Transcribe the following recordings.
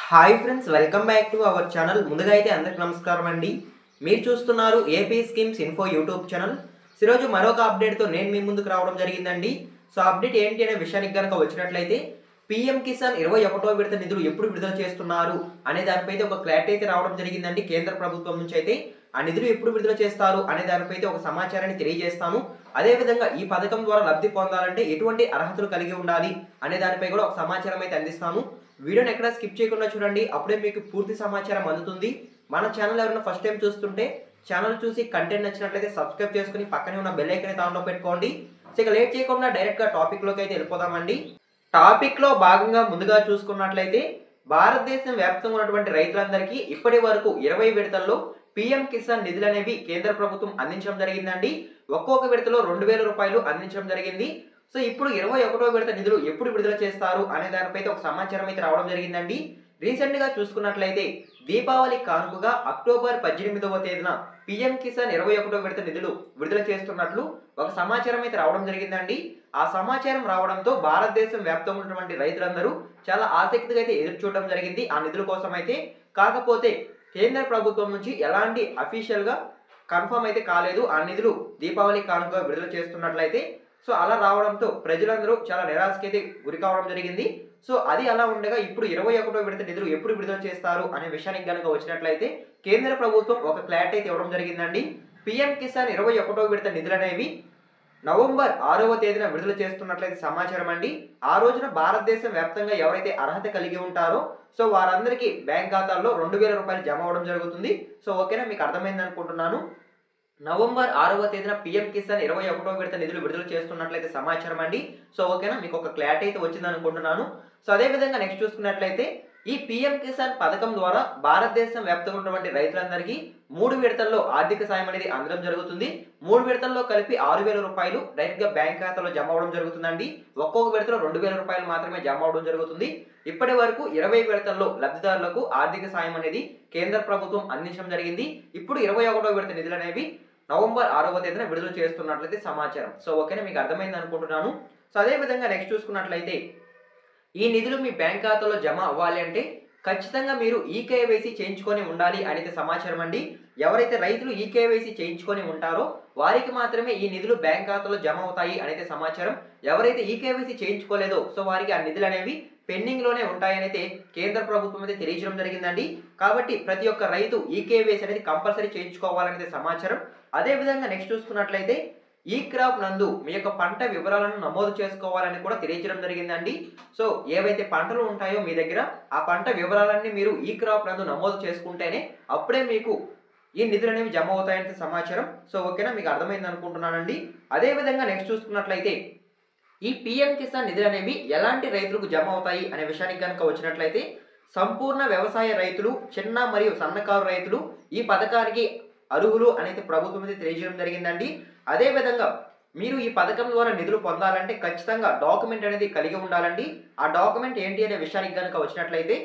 Hi friends, welcome back to our channel. ముందుగా అయితే అందరికి నమస్కారం అండి. మీరు చూస్తున్నారు AP schemes info YouTube channel. ఈరోజు మరొక అప్డేట్తో నేను మీ ముందుకు రావడం జరిగిందండి. సో అప్డేట్ ఏంటి అనే విషయానికి కనుక వచ్చినట్లయితే పీఎం కిసాన్ 21వ విడత నిధులు ఎప్పుడు విడుదల చేస్తున్నారు అనే దానిపై అయితే ఒక క్లారిటీ అయితే రావడం జరిగిందండి. కేంద్ర ప్రభుత్వం నుంచి అయితే ఆ నిధులు ఎప్పుడు విడుదల చేస్తారు అనే దానిపై అయితే ఒక సమాచారాన్ని తెలియజేస్తాము. అదేవిధంగా ఈ పథకం ద్వారా లబ్ధి పొందాలంటే ఎటువంటి అర్హతలు కలిగి ఉండాలి అనే దానిపై కూడా ఒక సమాచారం అయితే అందిస్తాము. వీడియోని ఎక్కడ స్కిప్ చేయకుండా చూడండి, అప్పుడే మీకు పూర్తి సమాచారం అందుతుంది. మన ఛానల్ ఎవరైనా ఫస్ట్ టైం చూస్తుంటే ఛానల్ చూసి కంటెంట్ నచ్చినట్లయితే సబ్స్క్రైబ్ చేసుకుని పక్కనే ఉన్న బెల్ ఐకాన్ ఆన్లో పెట్టుకోండి. సో ఇక లేట్ చేయకుండా డైరెక్ట్గా టాపిక్లోకి అయితే వెళ్ళిపోదామండి. టాపిక్లో భాగంగా ముందుగా చూసుకున్నట్లయితే భారతదేశం వ్యాప్తంగా ఉన్నటువంటి రైతులందరికీ ఇప్పటి వరకు 20 విడతల్లో పీఎం కిసాన్ నిధులు అనేవి కేంద్ర ప్రభుత్వం అందించడం జరిగిందండి. ఒక్కొక్క విడతలో 2000 రూపాయలు అందించడం జరిగింది. సో ఇప్పుడు 21వ విడత నిధులు ఎప్పుడు విడుదల చేస్తారు అనే దానిపై ఒక సమాచారం అయితే రావడం జరిగిందండి. రీసెంట్ గా చూసుకున్నట్లయితే దీపావళి కానుకగా అక్టోబర్ 18వ తేదీన పీఎం కిసాన్ 21వ విడత నిధులు విడుదల చేస్తున్నట్లు ఒక సమాచారం అయితే రావడం జరిగిందండి. ఆ సమాచారం రావడంతో భారతదేశం వ్యాప్తంగా ఉన్నటువంటి రైతులందరూ చాలా ఆసక్తిగా అయితే ఎదురు చూడడం జరిగింది ఆ నిధుల కోసం అయితే. కాకపోతే కేంద్ర ప్రభుత్వం నుంచి ఎలాంటి అఫీషియల్ గా కన్ఫర్మ్ అయితే కాలేదు ఆ నిధులు దీపావళి కానుకగా విడుదల చేస్తున్నట్లయితే. సో అలా రావడంతో ప్రజలందరూ చాలా నిరాశకి అయితే గురి కావడం జరిగింది. సో అది అలా ఉండగా ఇప్పుడు 21వ విడత నిధులు ఎప్పుడు విడుదల చేస్తారు అనే విషయానికి కనుక వచ్చినట్లయితే కేంద్ర ప్రభుత్వం ఒక క్లారిటీ అయితే ఇవ్వడం జరిగిందండి. పీఎం కిసాన్ 21వ విడత నిధులు అనేవి నవంబర్ 6వ తేదీన విడుదల చేస్తున్నట్లయితే సమాచారం అండి. ఆ రోజున భారతదేశం వ్యాప్తంగా ఎవరైతే అర్హత కలిగి ఉంటారో సో వారందరికీ బ్యాంక్ ఖాతాల్లో 2000 రూపాయలు జమ అవ్వడం జరుగుతుంది. సో ఓకేనా, మీకు అర్థమైంది అనుకుంటున్నాను. నవంబర్ 6వ తేదీన పీఎం కిసాన్ 21వ విడత నిధులు విడుదల చేస్తున్నట్లయితే సమాచారం అండి. సో ఓకేనా, మీకు ఒక క్లారిటీ అయితే వచ్చింది అనుకుంటున్నాను. సో అదే విధంగా నెక్స్ట్ చూసుకున్నట్లయితే ఈ పీఎం కిసాన్ పథకం ద్వారా భారతదేశం వ్యాప్తంగా ఉన్నటువంటి రైతులందరికీ 3 విడతల్లో ఆర్థిక సాయం అనేది అందడం జరుగుతుంది. 3 విడతల్లో కలిపి 6000 రూపాయలు డైరెక్ట్ గా బ్యాంక్ ఖాతాలో జమ అవడం జరుగుతుందండి. ఒక్కొక్క విడతలో 2000 రూపాయలు మాత్రమే జమ అవడం జరుగుతుంది. ఇప్పటి వరకు 20 విడతల్లో లబ్ధిదారులకు ఆర్థిక సాయం అనేది కేంద్ర ప్రభుత్వం అందించడం జరిగింది. ఇప్పుడు 21వ విడత నిధులు అనేవి నవంబర్ 6వ తేదీన విడుదల చేస్తున్నట్లయితే సమాచారం. సో ఓకేనా, మీకు అర్థమైంది అనుకుంటున్నాను. సో అదే విధంగా నెక్స్ట్ చూసుకున్నట్లయితే ఈ నిధులు మీ బ్యాంక్ ఖాతాలో జమ అవ్వాలి అంటే ఖచ్చితంగా మీరు ఈకేవైసీ చేయించుకొని ఉండాలి అనేది సమాచారం అండి. ఎవరైతే రైతులు ఈకేవైసీ చేయించుకొని ఉంటారో వారికి మాత్రమే ఈ నిధులు బ్యాంక్ ఖాతాలో జమ అవుతాయి అనేది సమాచారం. ఎవరైతే ఈకేవైసీ చేయించుకోలేదో సో వారికి ఆ నిధులు అనేవి పెండింగ్ లోనే ఉంటాయనైతే కేంద్ర ప్రభుత్వం అయితే తెలియజేయడం జరిగిందండి. కాబట్టి ప్రతి ఒక్క రైతు ఈకేవైసీ అనేది కంపల్సరీ చేయించుకోవాలనేది సమాచారం. అదే విధంగా నెక్స్ట్ చూసుకున్నట్లయితే ఈ క్రాప్ నందు మీ యొక్క పంట వివరాలను నమోదు చేసుకోవాలని కూడా తెలియజేయడం జరిగిందండి. సో ఏవైతే పంటలు ఉంటాయో మీ దగ్గర ఆ పంట వివరాలన్నీ మీరు ఈ క్రాప్ నందు నమోదు చేసుకుంటేనే అప్పుడే మీకు ఈ నిధులు అనేవి జమ అవుతాయనే సమాచారం. సో ఓకేనా, మీకు అర్థమైంది అనుకుంటున్నానండి. అదే విధంగా నెక్స్ట్ చూసుకున్నట్లయితే ఈ పీఎం కిసాన్ నిధులు అనేవి ఎలాంటి రైతులకు జమ అవుతాయి అనే విషయానికి కనుక వచ్చినట్లయితే సంపూర్ణ వ్యవసాయ రైతులు, చిన్న మరియు సన్నకారు రైతులు ఈ పథకానికి అర్హులు అనేది ప్రభుత్వం అయితే తెలియజేయడం జరిగిందండి. అదే విధంగా మీరు ఈ పథకం ద్వారా నిధులు పొందాలంటే ఖచ్చితంగా డాక్యుమెంట్ అనేది కలిగి ఉండాలండి. ఆ డాక్యుమెంట్ ఏంటి అనే విషయానికి కనుక వచ్చినట్లయితే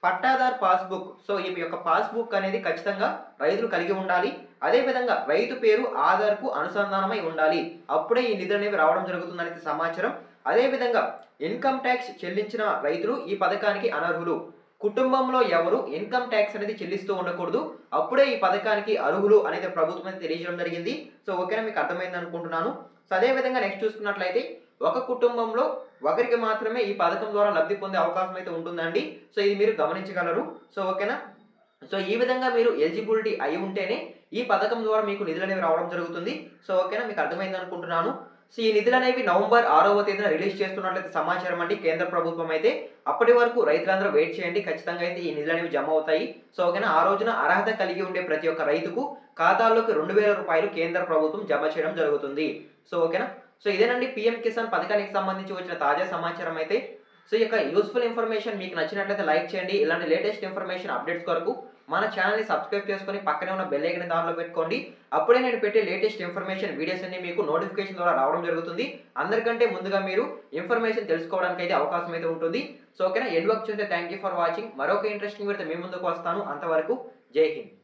పట్టాదార్ పాస్బుక్. సో ఈ యొక్క పాస్బుక్ అనేది ఖచ్చితంగా రైతులు కలిగి ఉండాలి. అదే విధంగా రైతు పేరు ఆధార్కు అనుసంధానమై ఉండాలి. అప్పుడే ఈ నిధులు అనేవి రావడం జరుగుతుందనేది సమాచారం. అదే విధంగా ఇన్కమ్ ట్యాక్స్ చెల్లించిన రైతులు ఈ పథకానికి అనర్హులు. కుటుంబంలో ఎవరు ఇన్కమ్ ట్యాక్స్ అనేది చెల్లిస్తూ ఉండకూడదు. అప్పుడే ఈ పథకానికి అర్హులు అనేది ప్రభుత్వం తెలియజేయడం జరిగింది. సో ఓకేనా, మీకు అర్థమైంది అనుకుంటున్నాను. సో అదే విధంగా నెక్స్ట్ చూసుకున్నట్లయితే ఒక కుటుంబంలో ఒకరికి మాత్రమే ఈ పథకం ద్వారా లబ్ధి పొందే అవకాశం అయితే ఉంటుందండి. సో ఇది మీరు గమనించగలరు. సో ఓకేనా, సో ఈ విధంగా మీరు ఎలిజిబిలిటీ అయి ఉంటేనే ఈ పథకం ద్వారా మీకు నిధులు అనేవి రావడం జరుగుతుంది. సో ఓకేనా, మీకు అర్థమైంది అనుకుంటున్నాను. సో ఈ నిధులు అనేవి నవంబర్ 6వ తేదీన రిలీజ్ చేస్తున్నట్లయితే సమాచారం అండి కేంద్ర ప్రభుత్వం అయితే. అప్పటి వరకు రైతులందరూ వెయిట్ చేయండి, ఖచ్చితంగా అయితే ఈ నిధులు అనేవి జమ అవుతాయి. సో ఓకేనా, ఆ రోజున అర్హత కలిగి ఉండే ప్రతి ఒక్క రైతుకు ఖాతాల్లోకి 2000 రూపాయలు కేంద్ర ప్రభుత్వం జమ చేయడం జరుగుతుంది. సో ఓకేనా, సో ఇదేనండి పీఎం కిసాన్ పథకానికి సంబంధించి వచ్చిన తాజా సమాచారం అయితే. సో ఈ యొక్క యూస్ఫుల్ ఇన్ఫర్మేషన్ మీకు నచ్చినట్లయితే లైక్ చేయండి. ఇలాంటి లేటెస్ట్ ఇన్ఫర్మేషన్ అప్డేట్స్ కొరకు మన ఛానల్ని సబ్స్క్రైబ్ చేసుకొని పక్కనే ఉన్న బెల్ ఐకాన్ దానిలో పెట్టుకోండి. అప్పుడే నేను పెట్టే లేటెస్ట్ ఇన్ఫర్మేషన్ వీడియోస్ అన్ని మీకు నోటిఫికేషన్ ద్వారా రావడం జరుగుతుంది. అందరికంటే ముందుగా మీరు ఇన్ఫర్మేషన్ తెలుసుకోవడానికి అయితే అవకాశం అయితే ఉంటుంది. సో ఓకేనా, ఎండ్ వర్క్ చూస్తే థ్యాంక్ యూ ఫర్ వాచింగ్. మరొక ఇంట్రెస్టింగ్ వీడియోతో మీ ముందుకు వస్తాను. అంతవరకు జై హింద్.